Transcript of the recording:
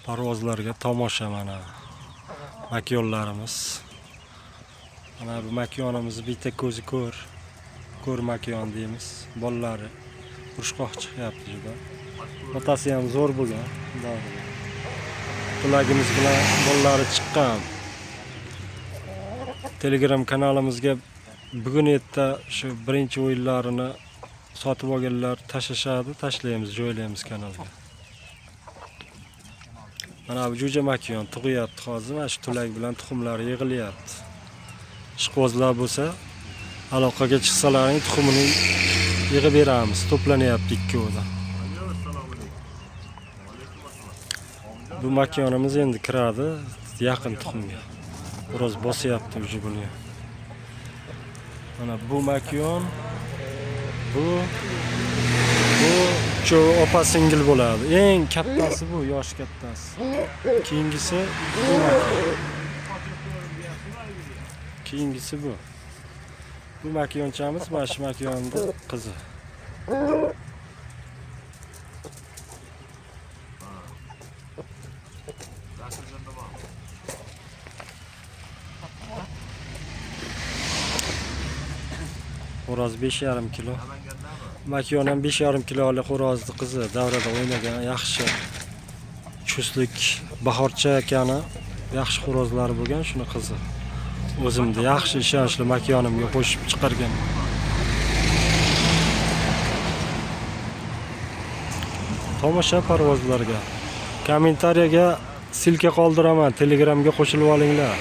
Parvozlarga tomosha mana. Makonlarimiz. Mana bu makonimiz bitta ko'zi ko'r. Ko'r makon deymiz. Bolalari urushqoq chiqyapti juda. Otasi ham zo'r bo'lgan. Tilagimiz bilan bolalari chiqqan. Telegram kanalimizga bugun erta shu birinchi o'yinlarini sotib olganlar tashlashadi, tashlaymiz, joylaymiz kanalga. Mana bu jo'ja makon tug'yapti hozir, mana shu tulag bilan tuxumlari yig'ilyapti. Ishqibozlar bo'lsa, aloqaga chiqsalaring tuxumini yig'ib beramiz, to'planyapti ikkovida. Bu makonimiz endi kiradi yaqin tuxumga. Biroz bosyapti uje buni. Mana bu makon, bu shu opa singil bo'ladi. Eng kattasi bu, yosh kattasi. Keyingisi bu makon. Keyingisi bu. Bu makonchamiz, mana shu makonning qizi. Xo'roz 5,5 kilo. Makon ham 5,5 kilolik xo'rozni qizi, davrada o'ynagan, yaxshi chustlik, bahorcha ekani, yaxshi xo'rozlari bo'lgan, shuni qizi. O'zimda yaxshi ishonchli makonimga qo'shib chiqargan. Tomosha parvozlarga. Kommentariyaga silka qoldiraman, Telegramga qo'shilib olinglar.